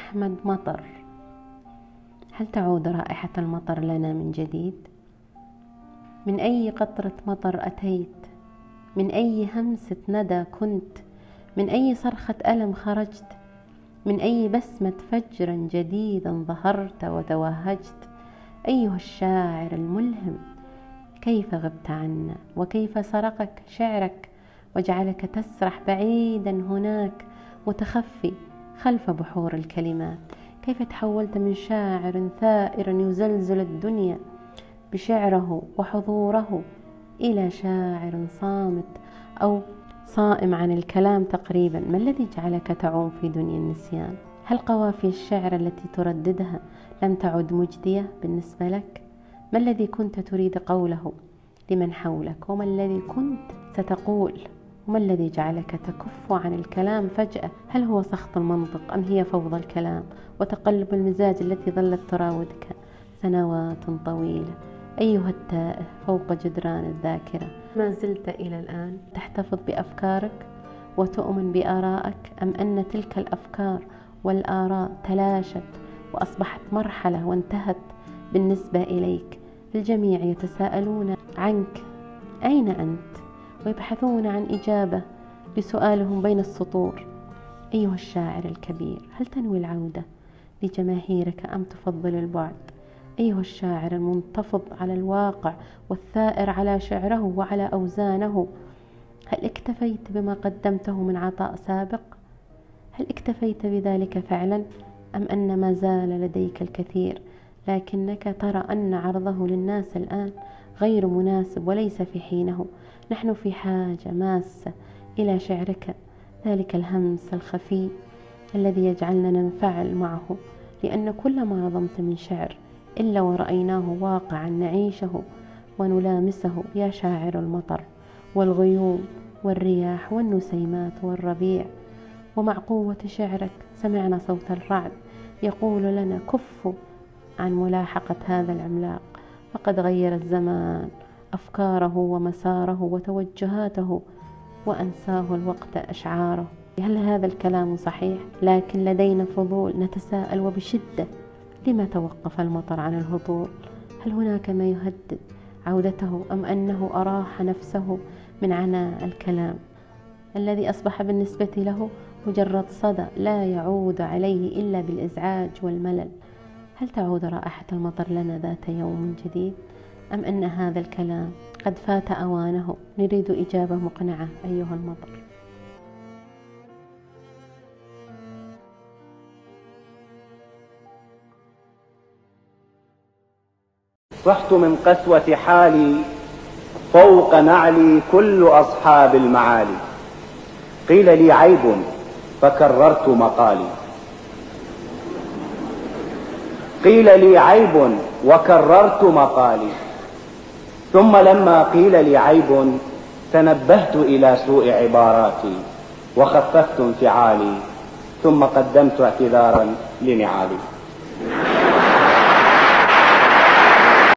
أحمد مطر. هل تعود رائحة المطر لنا من جديد؟ من أي قطرة مطر أتيت؟ من أي همسة ندى كنت؟ من أي صرخة ألم خرجت؟ من أي بسمة فجر جديدا ظهرت وتوهجت؟ أيها الشاعر الملهم، كيف غبت عنا، وكيف سرقك شعرك وجعلك تسرح بعيدا هناك متخفي خلف بحور الكلمات؟ كيف تحولت من شاعر ثائر يزلزل الدنيا بشعره وحضوره إلى شاعر صامت أو صائم عن الكلام تقريبا؟ ما الذي جعلك تعوم في دنيا النسيان؟ هل قوافي الشعر التي ترددها لم تعد مجدية بالنسبة لك؟ ما الذي كنت تريد قوله لمن حولك؟ وما الذي كنت ستقول؟ وما الذي جعلك تكف عن الكلام فجأة؟ هل هو سخط المنطق أم هي فوضى الكلام وتقلب المزاج التي ظلت تراودك سنوات طويلة؟ أيها التائه فوق جدران الذاكرة، ما زلت إلى الآن تحتفظ بأفكارك وتؤمن بآرائك، أم أن تلك الأفكار والآراء تلاشت وأصبحت مرحلة وانتهت بالنسبة إليك؟ الجميع يتساءلون عنك أين أنت، ويبحثون عن إجابة لسؤالهم بين السطور. أيها الشاعر الكبير، هل تنوي العودة لجماهيرك أم تفضل البعد؟ أيها الشاعر المنتفض على الواقع والثائر على شعره وعلى أوزانه، هل اكتفيت بما قدمته من عطاء سابق؟ هل اكتفيت بذلك فعلا، أم أن ما زال لديك الكثير لكنك ترى أن عرضه للناس الآن غير مناسب وليس في حينه؟ نحن في حاجة ماسة إلى شعرك، ذلك الهمس الخفي الذي يجعلنا ننفعل معه، لأن كل ما نظمت من شعر إلا ورأيناه واقعا نعيشه ونلامسه يا شاعر المطر والغيوم والرياح والنسيمات والربيع. ومع قوة شعرك سمعنا صوت الرعد يقول لنا كفوا عن ملاحقة هذا العملاق، فقد غير الزمان أفكاره ومساره وتوجهاته وأنساه الوقت أشعاره. هل هذا الكلام صحيح؟ لكن لدينا فضول نتساءل وبشدة، لما توقف المطر عن الهطول؟ هل هناك ما يهدد عودته، أم أنه أراح نفسه من عناء الكلام الذي أصبح بالنسبة له مجرد صدى لا يعود عليه إلا بالإزعاج والملل؟ هل تعود رائحة المطر لنا ذات يوم جديد، أم أن هذا الكلام قد فات أوانه؟ نريد إجابة مقنعة أيها المطر. صحت من قسوة حالي فوق نعلي كل أصحاب المعالي، قيل لي عيب فكررت مقالي، قيل لي عيب وكررت مقالي، ثم لما قيل لي عيب تنبهت إلى سوء عباراتي وخففت انفعالي، ثم قدمت اعتذارا لنعالي.